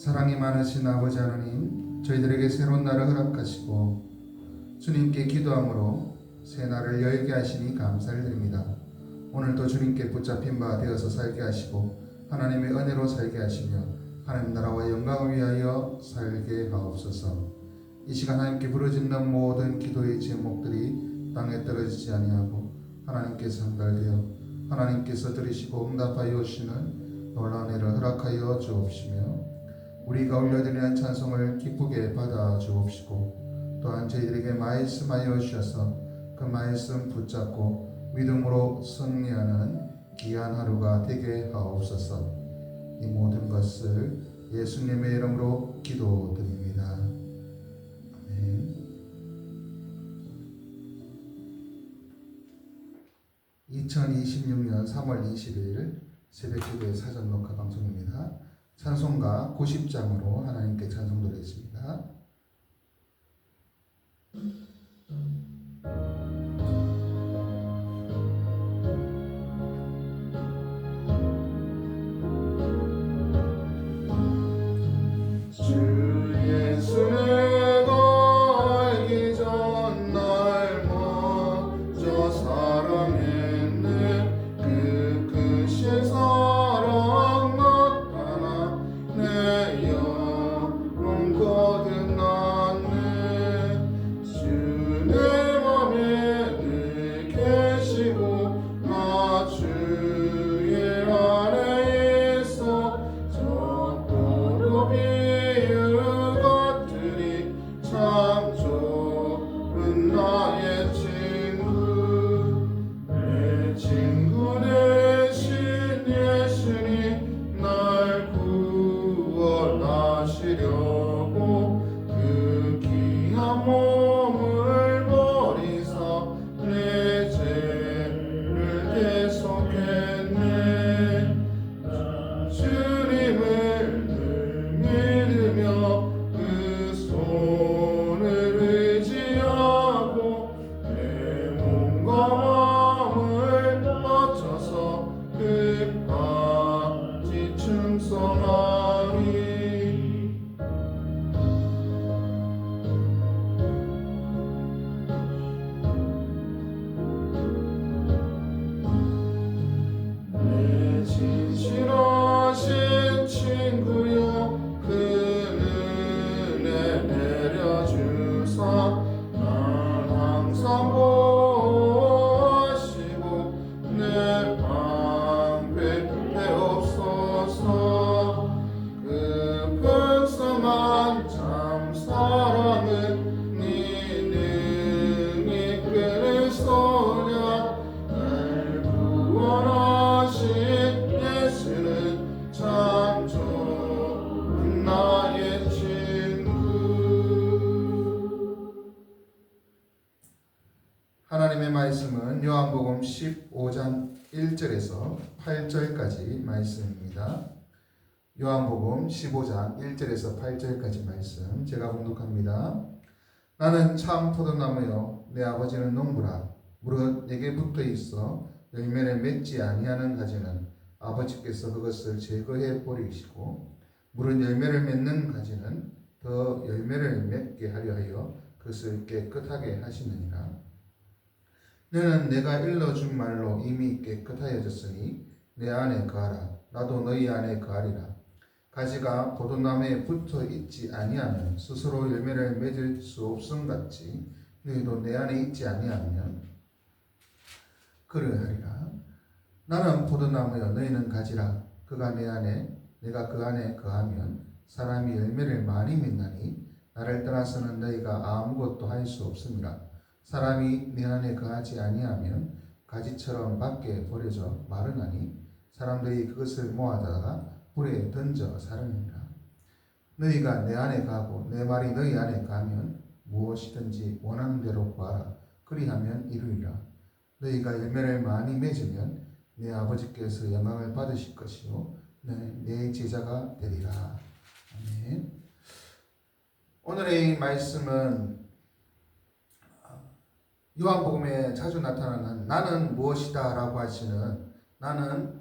사랑이 많으신 아버지 하나님, 저희들에게 새로운 날을 허락하시고 주님께 기도함으로 새 날을 열게 하시니 감사를 드립니다. 오늘도 주님께 붙잡힌 바 되어서 살게 하시고 하나님의 은혜로 살게 하시며 하나님 나라와 영광을 위하여 살게 하옵소서. 이 시간 하나님께 부르짖는 모든 기도의 제목들이 땅에 떨어지지 아니하고 하나님께 전달되어 하나님께서 들으시고 응답하여 오시는 놀라운 은혜를 허락하여 주옵시며 우리가 올려드리는 찬송을 기쁘게 받아 주옵시고 또한 저희들에게 말씀하여 주셔서 그 말씀 붙잡고 믿음으로 승리하는 귀한 하루가 되게 하옵소서. 이 모든 것을 예수님의 이름으로 기도드립니다. 아멘. 2026년 3월 20일 새벽기도의 사전 녹화 방송입니다. 찬송가 90장으로 하나님께 찬송 드리겠습니다. 주 예수 내가 알기 전 날 먼저 사랑했네. 그 크신 사랑 나타나 내 영혼 거듭났네. 주 내 맘에 늘 계시고 나 주의 안에 있어. 저 보루비 참 좋은 나의 친구, 내 친구 대신 예수님 날 구원하시려고 그 귀한 몸을 버리사 내 죄를 대속했네. 주님을 늘 믿으며 그 손을 의지하고 내 몸과 마음을 바쳐서 끝까지 충성하리. 내 진실하신 친구여 그 내려주사 날 항상 보호하시고 내 방패 되옵소서. 그 풍성한 참 사랑은 네 능히 그리스도냐. 날 구원하신 예수는 참 좋은 나의 하나님의 말씀은 요한복음 15장 1절에서 8절까지 말씀입니다. 요한복음 15장 1절에서 8절까지 말씀 제가 봉독합니다. 나는 참 포도나무요 내 아버지는 농부라. 무릇 내게 붙어 있어 열매를 맺지 아니하는 가지는 아버지께서 그것을 제거해 버리시고 무릇 열매를 맺는 가지는 더 열매를 맺게 하려 하여 그것을 깨끗하게 하시느니라. 너는 내가 일러준 말로 이미 깨끗하여졌으니 내 안에 거하라. 나도 너희 안에 거하리라. 가지가 포도나무에 붙어 있지 아니하면 스스로 열매를 맺을 수 없음 같이 너희도 내 안에 있지 아니하면 그러하리라. 나는 포도나무여 너희는 가지라. 그가 내 안에 내가 그 안에 거하면 사람이 열매를 많이 맺나니 나를 떠나서는 너희가 아무것도 할 수 없음이라. 사람이 내 안에 거하지 아니하면 가지처럼 밖에 버려져 마르나니 사람들이 그것을 모아다가 불에 던져 사르니라. 너희가 내 안에 가고 내 말이 너희 안에 가면 무엇이든지 원하는 대로 구하라. 그리하면 이루리라. 너희가 열매를 많이 맺으면 내 아버지께서 영광을 받으실 것이요 내 제자가 되리라. 아멘. 오늘의 말씀은 요한복음에 자주 나타나는 나는 무엇이다 라고 하시는 나는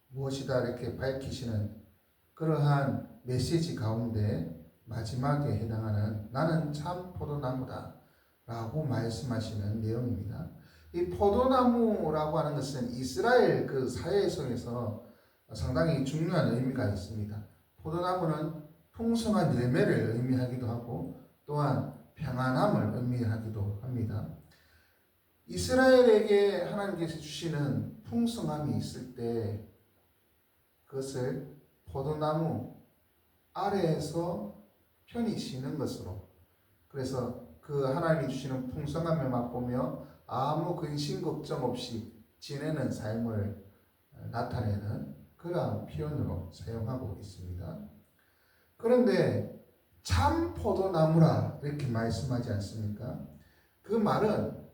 무엇이다 이렇게 밝히시는 그러한 메시지 가운데 마지막에 해당하는 나는 참 포도나무다 라고 말씀하시는 내용입니다. 이 포도나무라고 하는 것은 이스라엘 그 사회 속에서 상당히 중요한 의미가 있습니다. 포도나무는 풍성한 열매를 의미하기도 하고 또한 평안함을 의미하기도 합니다. 이스라엘에게 하나님께서 주시는 풍성함이 있을 때 그것을 포도나무 아래에서 편히 쉬는 것으로, 그래서 그 하나님이 주시는 풍성함을 맛보며 아무 근심 걱정 없이 지내는 삶을 나타내는 그러한 표현으로 사용하고 있습니다. 그런데 참 포도나무라 이렇게 말씀하지 않습니까? 그 말은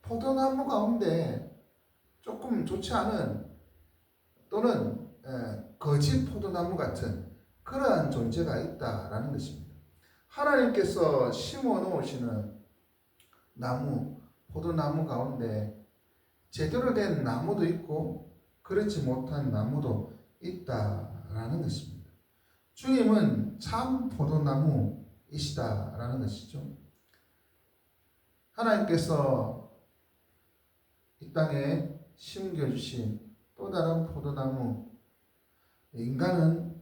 포도나무 가운데 조금 좋지 않은 또는 거짓 포도나무 같은 그러한 존재가 있다라는 것입니다. 하나님께서 심어 놓으시는 나무, 포도나무 가운데 제대로 된 나무도 있고 그렇지 못한 나무도 있다라는 것입니다. 주님은 참 포도나무이시다라는 것이죠. 하나님께서 이 땅에 심겨주신 또 다른 포도나무, 인간은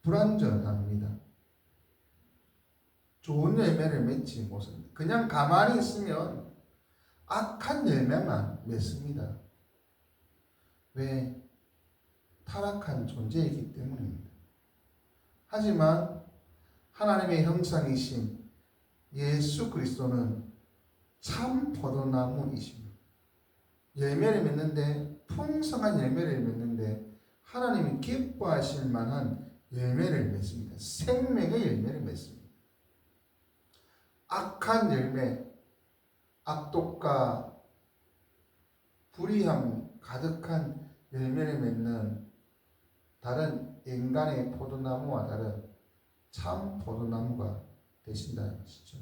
불완전합니다. 좋은 열매를 맺지 못합니다. 그냥 가만히 있으면 악한 열매만 맺습니다. 왜? 타락한 존재이기 때문입니다. 하지만 하나님의 형상이신 예수 그리스도는 참 포도나무이십니다. 열매를 맺는데, 풍성한 열매를 맺는데 하나님이 기뻐하실 만한 열매를 맺습니다. 생명의 열매를 맺습니다. 악한 열매, 악독과 불의함 가득한 열매를 맺는 다른 인간의 포도나무와 다른 참 포도나무가 되신다는 것이죠.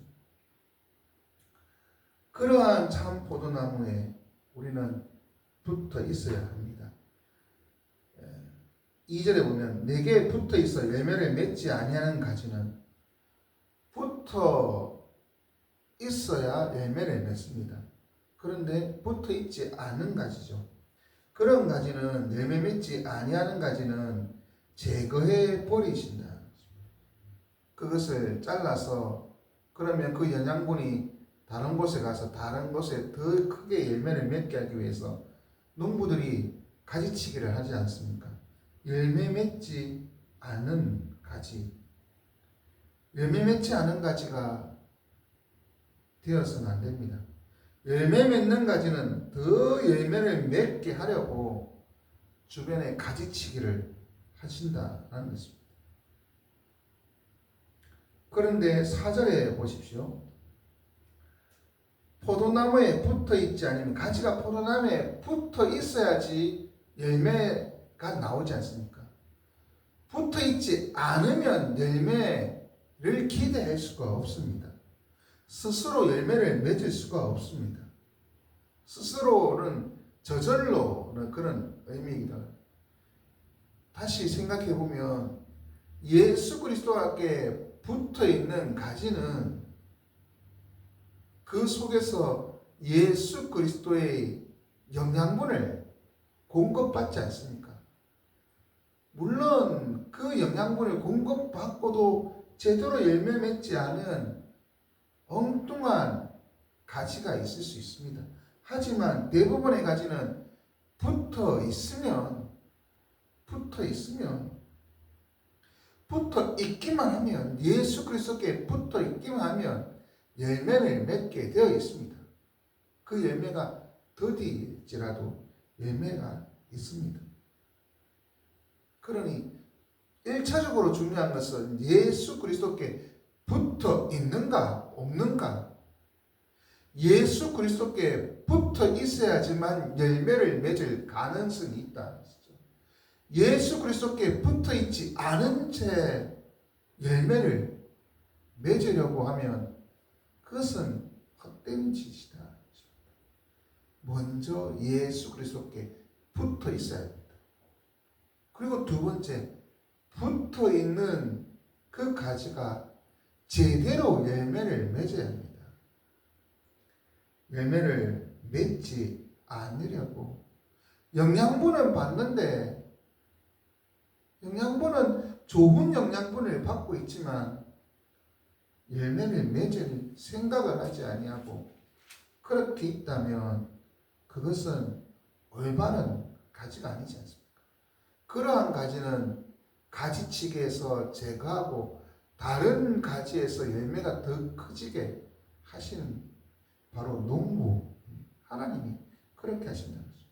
그러한 참 포도나무에 우리는 붙어 있어야 합니다. 2절에 보면 내게 붙어 있어 열매를 맺지 아니하는 가지는 붙어 있어야 열매를 맺습니다. 그런데 붙어 있지 않은 가지죠. 그런 가지는, 열매 맺지 아니하는 가지는 제거해 버리신다. 그것을 잘라서, 그러면 그 영양분이 다른 곳에 가서 다른 곳에 더 크게 열매를 맺게 하기 위해서 농부들이 가지치기를 하지 않습니까? 열매 맺지 않은 가지, 열매 맺지 않은 가지가 되어서는 안 됩니다. 열매 맺는 가지는 더 열매를 맺게 하려고 주변에 가지치기를 하신다는 것입니다. 그런데 4절에 보십시오. 포도나무에 붙어 있지 않으면, 가지가 포도나무에 붙어 있어야지 열매가 나오지 않습니까? 붙어 있지 않으면 열매를 기대할 수가 없습니다. 스스로 열매를 맺을 수가 없습니다. 스스로는 저절로는 그런 의미이기도 합니다. 다시 생각해 보면 예수 그리스도께 붙어 있는 가지는 그 속에서 예수 그리스도의 영양분을 공급받지 않습니까? 물론 그 영양분을 공급받고도 제대로 열매 맺지 않은 엉뚱한 가지가 있을 수 있습니다. 하지만 대부분의 가지는 붙어 있기만 하면, 예수 그리스도께 붙어 있기만 하면 열매를 맺게 되어 있습니다. 그 열매가 더디지라도 열매가 있습니다. 그러니 1차적으로 중요한 것은 예수 그리스도께 붙어 있는가 없는가. 예수 그리스도께 붙어 있어야지만 열매를 맺을 가능성이 있다. 예수 그리스도께 붙어 있지 않은 채 열매를 맺으려고 하면 그것은 헛된 짓이다. 먼저 예수 그리스도께 붙어 있어야 합니다. 그리고 두 번째, 붙어 있는 그 가지가 제대로 열매를 맺어야 합니다. 열매를 맺지 않으려고 영양분은 받는데, 영양분은 좋은 영양분을 받고 있지만 열매를 맺을 생각을 하지 아니하고 그렇게 있다면 그것은 올바른 가지가 아니지 않습니까? 그러한 가지는 가지치기에서 제거하고 다른 가지에서 열매가 더 커지게 하시는 바로 농부 하나님이 그렇게 하신다는 거죠.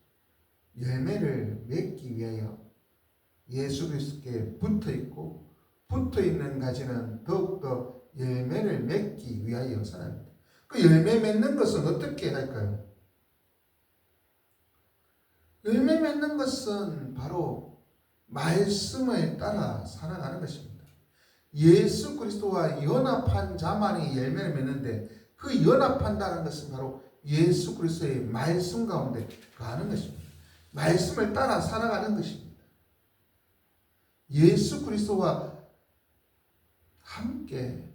열매를 맺기 위하여 예수 그리스도께 붙어 있고, 붙어 있는 가지는 더욱더 열매를 맺기 위하여 살아갑니다. 그 열매 맺는 것은 어떻게 할까요? 열매 맺는 것은 바로 말씀을 따라 살아가는 것입니다. 예수 그리스도와 연합한 자만이 열매를 맺는데, 그 연합한다는 것은 바로 예수 그리스도의 말씀 가운데 가는 것입니다. 말씀을 따라 살아가는 것입니다. 예수 그리스도와 함께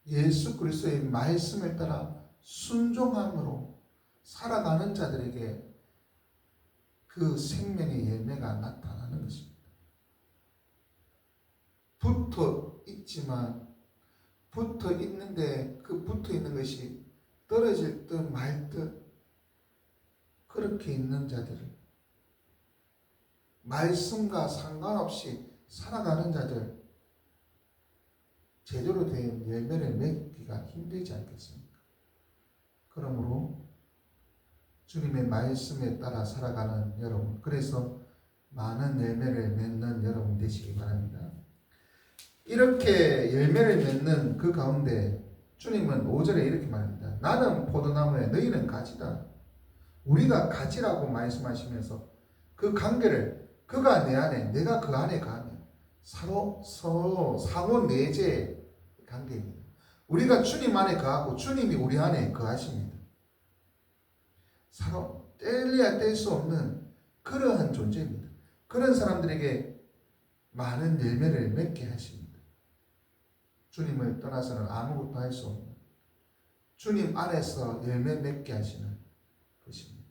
예수 그리스도의 말씀을 따라 순종함으로 살아가는 자들에게 그 생명의 열매가 나타나는 것입니다. 붙어 있지만, 붙어 있는데 그 붙어 있는 것이 떨어질 듯 말 듯 그렇게 있는 자들을, 말씀과 상관없이 살아가는 자들, 제대로 된 열매를 맺기가 힘들지 않겠습니까? 그러므로 주님의 말씀에 따라 살아가는 여러분, 그래서 많은 열매를 맺는 여러분 되시기 바랍니다. 이렇게 열매를 맺는 그 가운데 주님은 5절에 이렇게 말합니다. 나는 포도나무에 너희는 가지다. 우리가 가지라고 말씀하시면서 그 관계를, 그가 내 안에 내가 그 안에 가면 서로 상호 내재의 관계입니다. 우리가 주님 안에 거하고 주님이 우리 안에 거하십니다. 서로 뗄래야 뗄 수 없는 그러한 존재입니다. 그런 사람들에게 많은 열매를 맺게 하십니다. 주님을 떠나서는 아무것도 할 수 없는, 주님 안에서 열매 맺게 하시는 것입니다.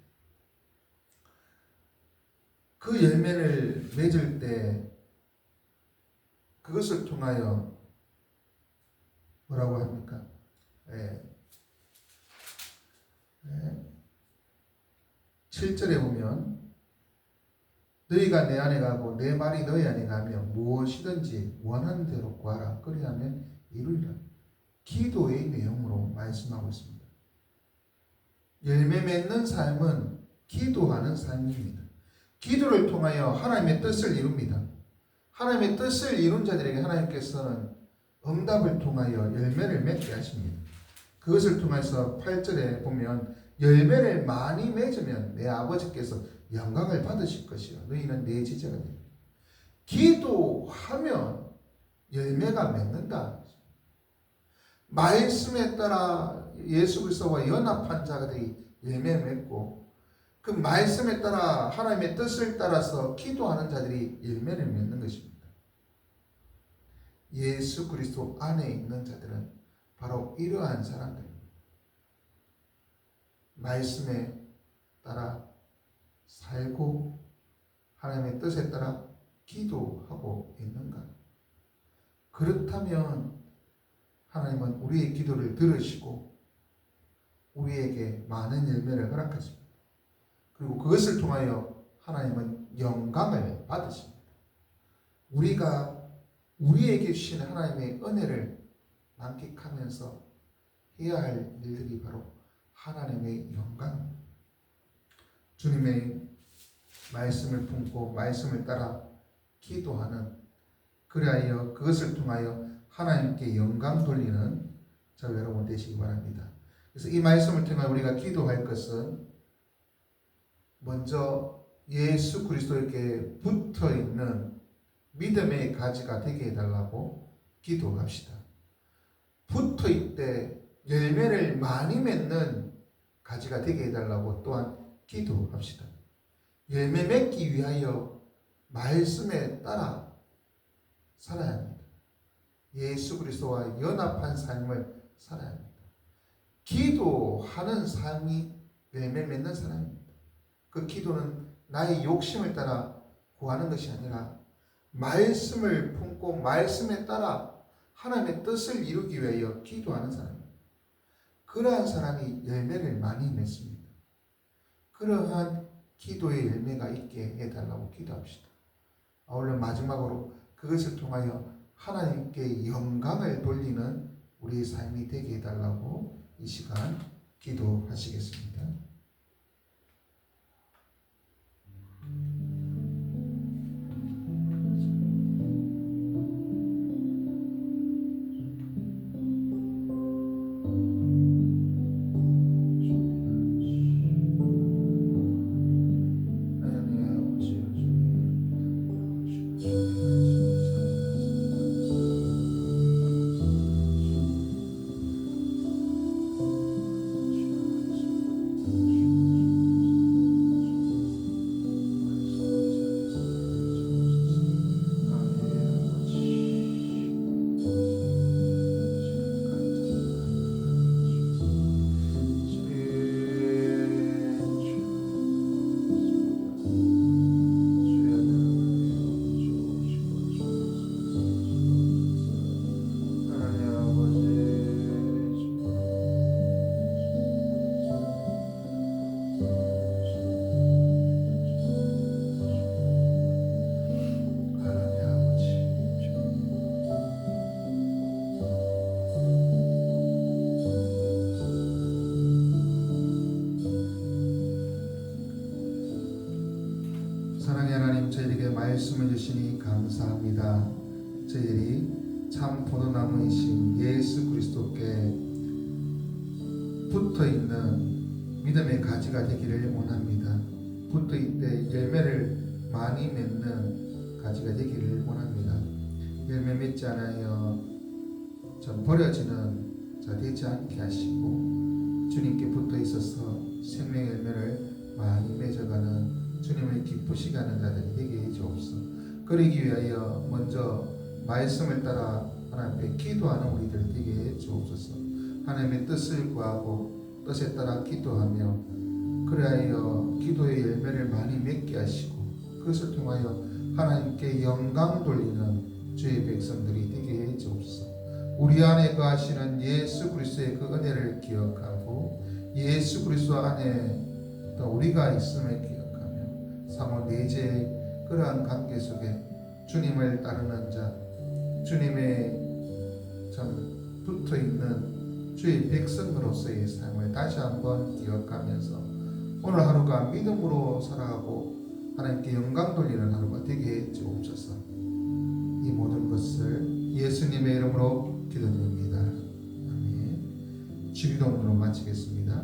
그 열매를 맺을 때 그것을 통하여 뭐라고 합니까? 7절에 보면 너희가 내 안에 가고 내 말이 너희 안에 가면 무엇이든지 원하는 대로 구하라. 그리하면 이루리라. 기도의 내용으로 말씀하고 있습니다. 열매 맺는 삶은 기도하는 삶입니다. 기도를 통하여 하나님의 뜻을 이룹니다. 하나님의 뜻을 이룬 자들에게 하나님께서는 응답을 통하여 열매를 맺게 하십니다. 그것을 통해서 8절에 보면 열매를 많이 맺으면 내 아버지께서 영광을 받으실 것이요 너희는 내 지체가 됩니다. 기도하면 열매가 맺는다. 말씀에 따라 예수 그리스도와 연합한 자들이 열매 맺고, 그 말씀에 따라 하나님의 뜻을 따라서 기도하는 자들이 열매를 맺는 것입니다. 예수 그리스도 안에 있는 자들은 바로 이러한 사람들입니다. 말씀에 따라 살고 하나님의 뜻에 따라 기도하고 있는가? 그렇다면 하나님은 우리의 기도를 들으시고 우리에게 많은 열매를 허락하십니다. 그리고 그것을 통하여 하나님은 영광을 받으십니다. 우리가 우리에게 주신 하나님의 은혜를 만끽하면서 해야 할 일들이 바로 하나님의 영광, 주님의 말씀을 품고 말씀을 따라 기도하는, 그리하여 그것을 통하여 하나님께 영광 돌리는 저 여러분 되시기 바랍니다. 그래서 이 말씀을 통해 우리가 기도할 것은 먼저 예수 그리스도에게 붙어 있는 믿음의 가지가 되게 해달라고 기도합시다. 붙어 있되 열매를 많이 맺는 가지가 되게 해달라고 또한 기도합시다. 열매 맺기 위하여 말씀에 따라 살아야 합니다. 예수 그리스도와 연합한 삶을 살아야 합니다. 기도하는 삶이 열매 맺는 사람입니다. 그 기도는 나의 욕심을 따라 구하는 것이 아니라 말씀을 품고 말씀에 따라 하나님의 뜻을 이루기 위하여 기도하는 사람입니다. 그러한 사람이 열매를 많이 맺습니다. 그러한 기도의 열매가 있게 해달라고 기도합시다. 오늘 마지막으로 그것을 통하여 하나님께 영광을 돌리는 우리의 삶이 되게 해달라고 이 시간 기도하시겠습니다. 사랑의 하나님, 저희에게 말씀을 주시니 감사합니다. 저희들이 참 포도나무이신 예수 그리스도께 붙어있는 믿음의 가지가 되기를 원합니다. 붙어있되 열매를 많이 맺는 가지가 되기를 원합니다. 열매 맺지 않아요 좀 버려지는 자 되지 않게 하시고 주님께 붙어있어서 생명 열매를 많이 맺어가는 주님을 기쁘시게 하는 자들이 되게 해주옵소서. 그러기 위하여 먼저 말씀을 따라 하나님께 기도하는 우리들 되게 해주옵소서. 하나님의 뜻을 구하고 뜻에 따라 기도하며 그리하여 기도의 열매를 많이 맺게 하시고 그것을 통하여 하나님께 영광 돌리는 주의 백성들이 되게 해주옵소서. 우리 안에 거하시는 예수 그리스도의 그 은혜를 기억하고 예수 그리스도 안에 또 우리가 있음을 기억하고 사모 내재의 그러한 관계 속에 주님을 따르는 자, 주님의 참 붙어있는 주의 백성으로서의 삶을 다시 한번 기억하면서 오늘 하루가 믿음으로 살아가고 하나님께 영광 돌리는 하루가 되게 해 주옵소서. 이 모든 것을 예수님의 이름으로 기도드립니다. 아멘. 주기도문으로 마치겠습니다.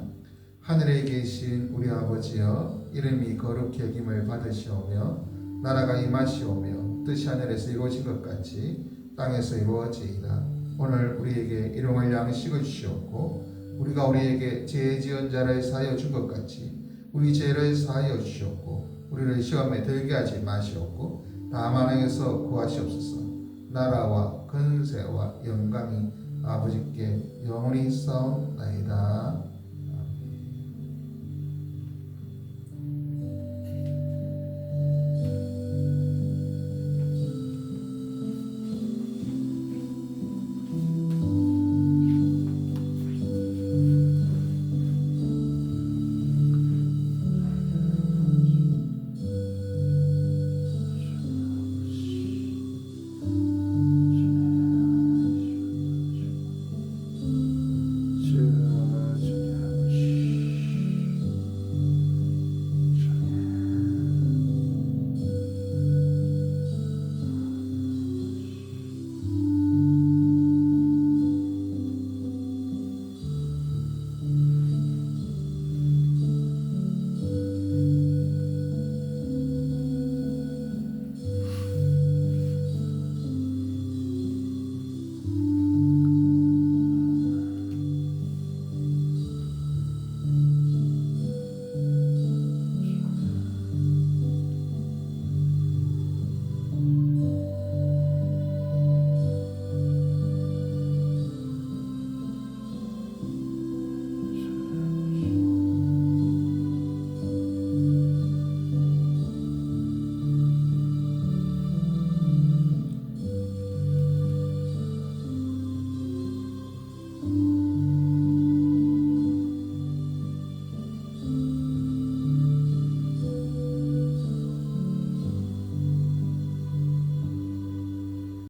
하늘에 계신 우리 아버지여, 이름이 거룩히 여김을 받으시오며 나라가 임하시오며 뜻이 하늘에서 이루어진 것 같이 땅에서 이루어지이다. 오늘 우리에게 일용할 양식을 주시옵고 우리가 우리에게 죄 지은 자를 사하여 준 것 같이 우리 죄를 사하여 주시옵고 우리를 시험에 들게 하지 마시옵고 다만 행에서 구하시옵소서. 나라와 근세와 영광이 아버지께 영원히 있사옵나이다.